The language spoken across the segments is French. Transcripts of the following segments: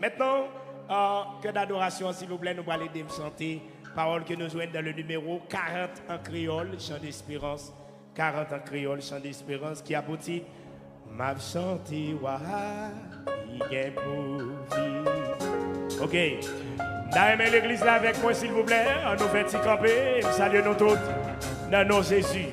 Maintenant, que d'adoration, s'il vous plaît, nous allons aider me chanter. Parole que nous joignons dans le numéro 40 en créole, chant d'espérance. 40 en créole, chant d'espérance, qui a pour titre m'a chanté, waha, il est pour vie. Ok. D'ailleurs, l'église là avec moi, s'il vous plaît. On nous fait y camper. Salut nous tous. Dans nos Jésus.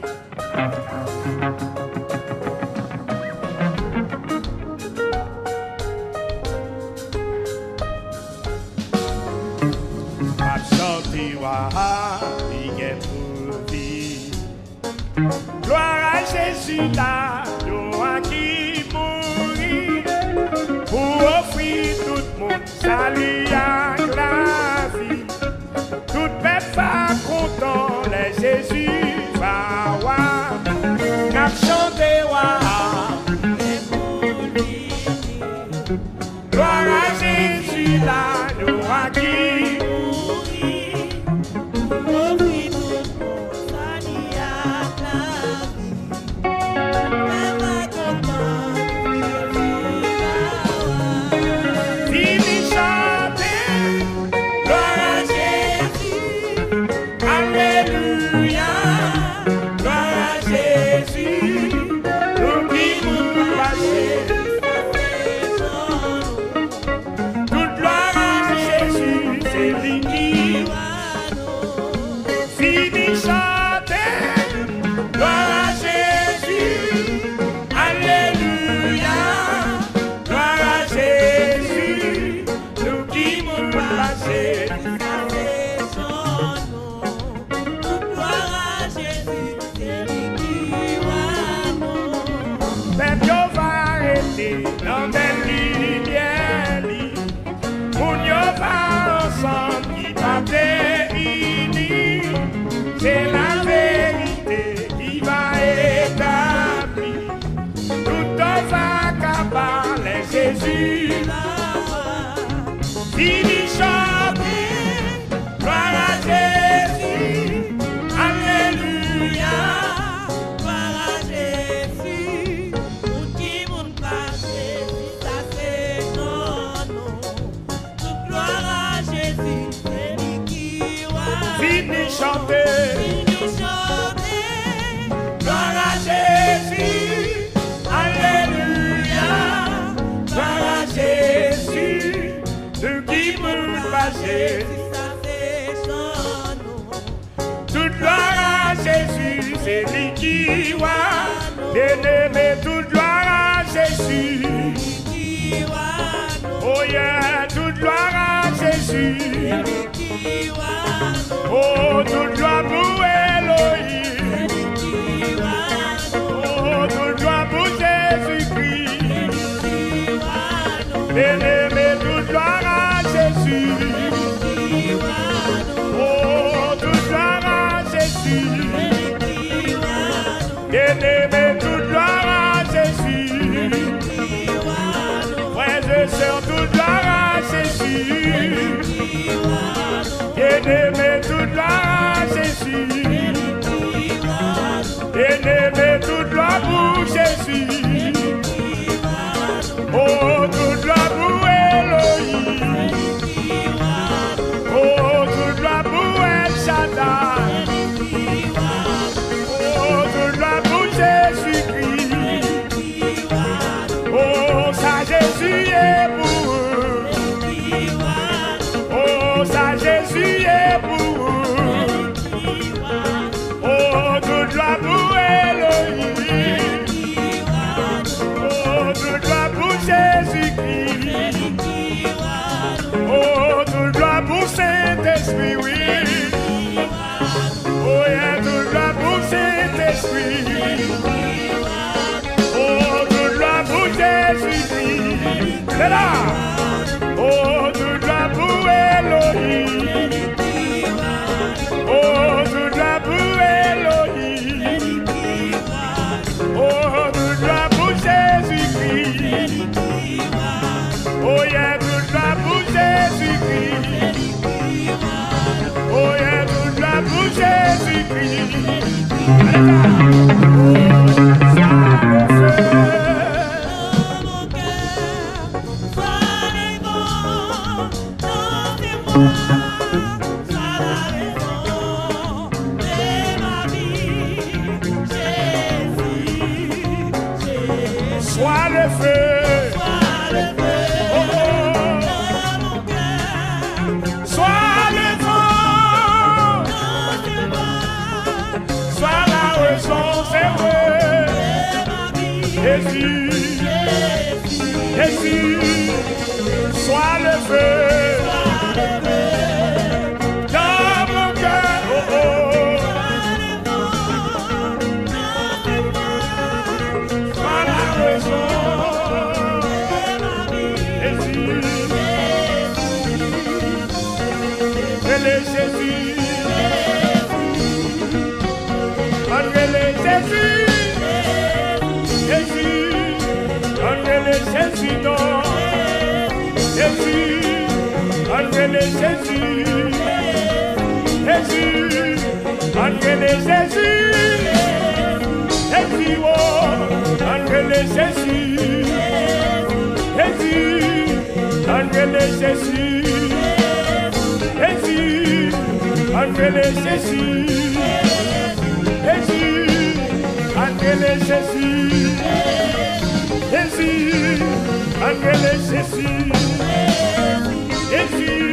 M'a chanté, waha, il est pour vie. Gloire à Jésus là, nous qui mourit pour offrir tout le monde salut à la vie. Tout peuple va content, les Jésus va voir. N'a chanté wa, gloire à Jésus là, nous qui mourit pour offrir tout le monde salut à la vie. C'est la vérité qui va établir. Tout va capables, Jésus. Fini chanter, gloire à Jésus. Alléluia, gloire à Jésus. Tout qui m'ont passé, ça c'est son nom. Toute gloire à Jésus, c'est lui qui va. Fini chanter. Toute gloire à Jésus, c'est lui qui voit. Bien-aimé, toute gloire à Jésus. Oh yeah, toute gloire à Jésus. Oh, toute gloire pour Elohim. Oh, toute gloire pour Jésus-Christ. Bien-aimé, toute gloire à Jésus. Oh, toute gloire à Jésus. Bien-aimé, toute gloire à Jésus. Frères et sœurs, toute gloire à Jésus. Bien-aimé, toute gloire à Jésus. Bien-aimé, toute gloire pour Jésus. Oh, toute gloire pour Elohim. Oh, toute gloire pour El Shaddai. Oh, toute gloire pour Jésus-Christ. Oh, ça Jésus est pour eux. Oh, ça Jésus est pour eux. Oh, toute gloire pour Elohim. Oh, toute gloire pour Jésus-Christ. Oh, toute gloire pour Saint-Esprit, oui. Oh, yeah, toute gloire pour Saint-Esprit. Oh, toute gloire pour Jésus-Christ. C'est là. Oh, toute gloire pour Elohim. Oh, toute gloire pour Elohim. Oh, toute gloire pour Jésus-Christ. Oh, yeah, toute gloire pour Jésus-Christ. Oh, yeah, toute gloire pour Jésus-Christ. Ça le fait. Sois le feu. Oh, oh. Sois le vent. Sois la raison, c'est vrai. Jésus, Jésus, sois le feu. Dans mon cœur, oh, oh. Sois la raison. Jésus, André Jésus, Jésus, André Jésus, non, Jésus, André Jésus, Jésus, André Jésus, Jésus, oh, André Jésus, Jésus, André Jésus. Jésus, André Jésus, Jésus, André Jésus, Jésus, André Jésus, Jésus,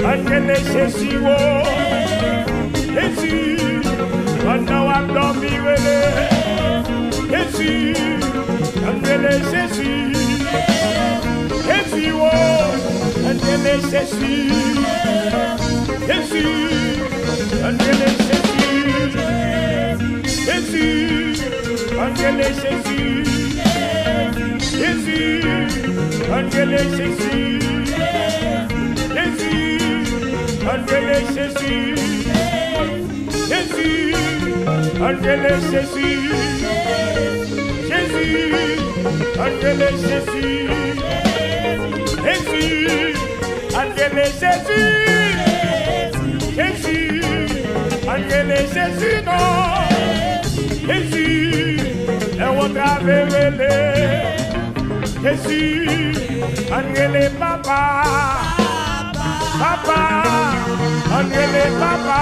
André Jésus, oh, Jésus, pendant à dormir, Jésus, André Jésus, Jésus, oh, André Jésus. Jésus, André Jésus, Jésus, André Jésus, Jésus, André Jésus, Jésus, André Jésus, Jésus, André Jésus, Jésus, André Jésus, Jésus, André Jésus. Jésus, André Jésus, non, Jésus, et on t'avait mêlé. Jésus, André papa, papa, André papa,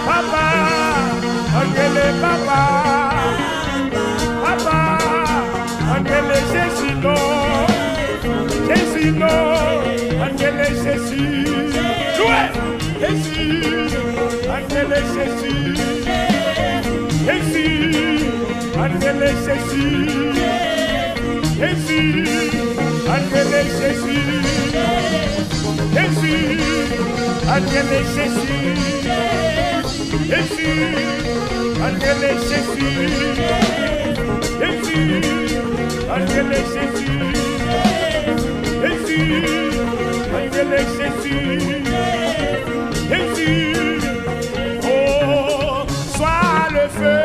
papa, André papa, papa, André Jésus, non, Jésus, non, André Jésus. Jésus, André Jésus, Jésus, André Jésus, Jésus, André Jésus, Jésus, André Jésus, Jésus, André Jésus, Jésus, André Jésus, Jésus, André Jésus. Jésus, oh, sois le feu.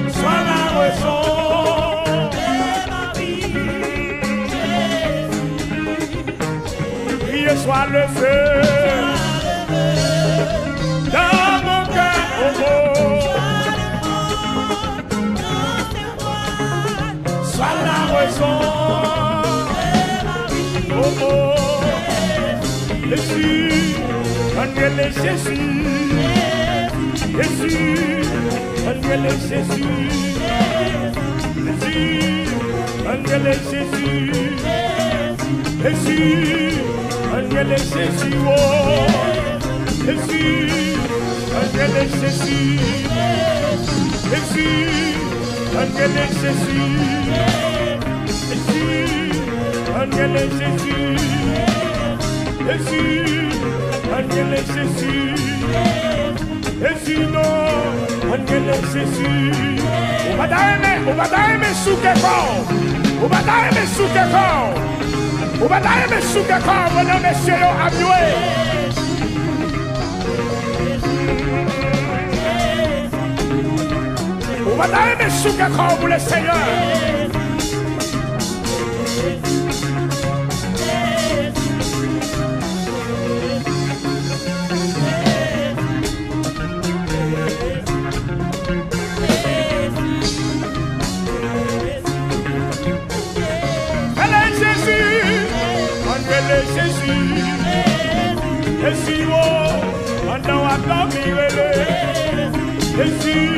Sois la raison de ma vie. Priez, sois le feu. Dans mon cœur, oh, oh. Sois la raison. Oh, oh. Jésus, André Jésus, Jésus, André Jésus, Jésus, André Jésus, Jésus, André Jésus, oh, Jésus, André Jésus, Jésus, André Jésus, Jésus, André Jésus, Jésus, André Jésus, Jésus, non, André Jésus. On va t'aimer sous tes corps. On va t'aimer sous tes corps. On va t'aimer sous tes corps. Mon messieurs, à jouer. On va t'aimer sous tes corps pour le Seigneur. Jésus, oh, on doit dormir, Jésus,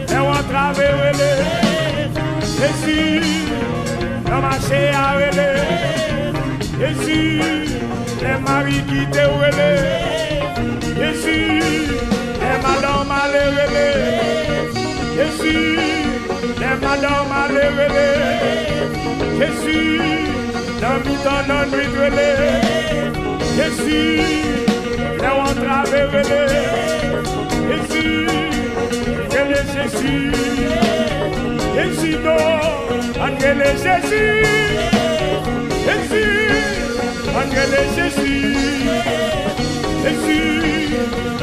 et on travaille, Jésus, on marche à Jésus, les maris qui te Jésus, les madames à Jésus, les madames à Jésus, dans mi-temps, Jésus, les on travaille, Jésus, Jésus, Jésus, non, Angèle Jésus, Jésus, Angèle Jésus, Jésus,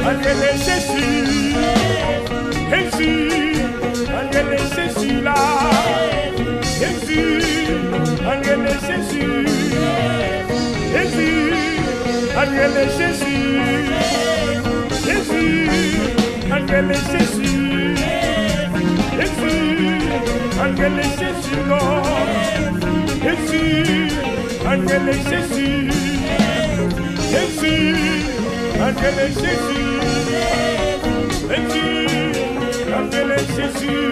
Angèle Jésus, Jésus, Angèle Jésus là, Jésus, Angèle Jésus, Jésus, Angèle Jésus, Jésus, Angèle Jésus, Jésus, Angèle Jésus, Lord, Jésus, Angèle Jésus, Jésus, Angèle Jésus, Jésus, Angèle Jésus,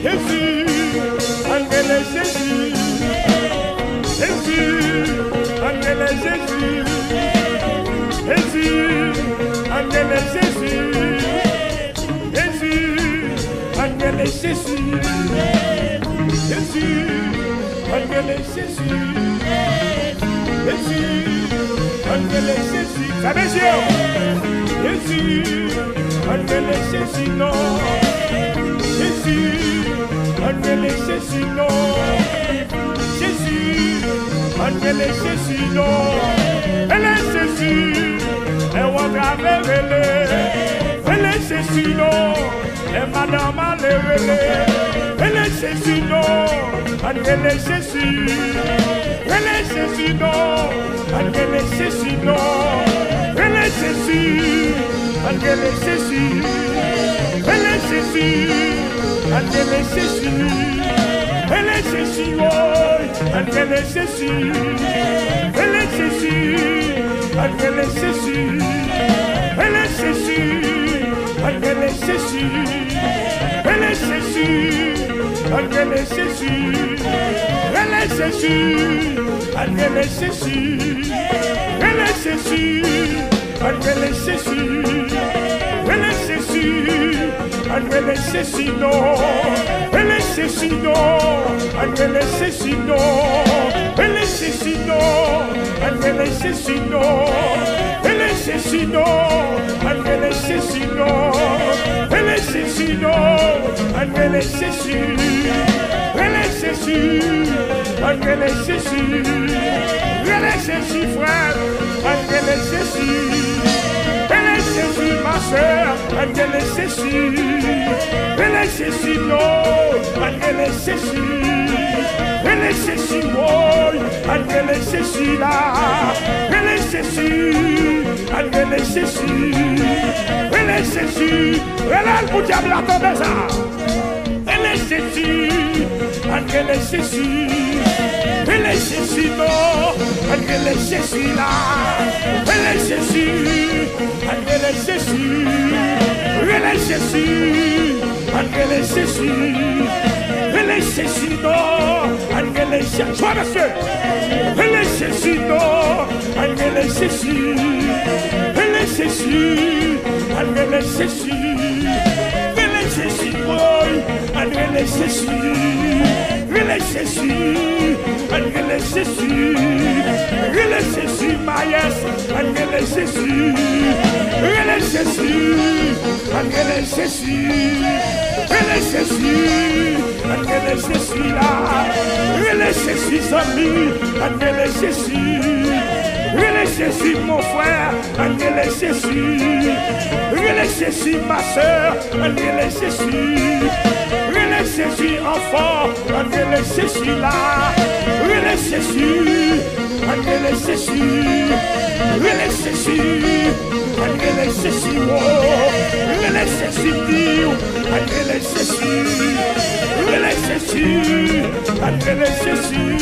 Jésus, Angèle Jésus, Jésus, Angèle Jésus, Jésus, Angèle Jésus, Jésus, Angèle Jésus, Jésus, Angèle Jésus, Jésus, Angèle Jésus, ça veut dire Jésus, Angèle Jésus, non, Jésus, Angèle Jésus, non, Jésus, Angèle Jésus, non, elle est Jésus, elle va traverser, elle est Jésus, non, elle madame à elle est Jésus, non, elle est Jésus, elle est Jésus, non, elle est Jésus, non, elle est Jésus, elle est Jésus, elle est Jésus, elle est Jésus, elle est Jésus, oh, elle est Jésus, elle est Jésus, elle est Jésus, elle est Jésus, elle est Jésus, elle est Jésus, elle est Jésus, elle est Jésus, elle est Jésus, elle est Jésus, elle est Jésus, elle est Jésus, elle est Jésus, non, elle est Jésus, non, elle est Jésus, non, elle est Jésus, non, elle est Jésus, non, elle est Jésus, non, elle est Jésus, non, elle est Jésus, non, elle est Jésus, elle est Jésus, elle est Jésus, elle est Jésus, frère, elle est Jésus, elle est Jésus, ma soeur, elle est Jésus, elle est Jésus, non, elle est Jésus, elle est Jésus, moi, elle est Jésus là, elle est Jésus, elle est Jésus, elle est Jésus, elle est le diable à tomber ça. Elle est Jésus, elle est Jésus, elle est Jésus, non, elle est Jésus là, elle est Jésus, elle est Jésus, elle est Jésus, elle est Jésus, elle est Jésus, non, elle est Jésus, sois monsieur, elle est Jésus, non, elle est Jésus, elle est Jésus, elle est Jésus. Jésus, elle est Jésus, elle est Jésus, elle est Jésus, elle est Jésus, Maïs, elle est Jésus, elle est Jésus, elle est Jésus, elle est Jésus, elle est Jésus là, elle est Jésus, Samy, elle est Jésus. Elle est Jésus, mon frère, elle est Jésus. Elle est Jésus, ma soeur, elle est Jésus. Elle est Jésus, enfant, elle est Jésus là. Elle est Jésus, elle est Jésus. Elle est Jésus, elle est Jésus, elle est Jésus, elle est Jésus. Elle est Jésus, elle est Jésus.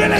Elle est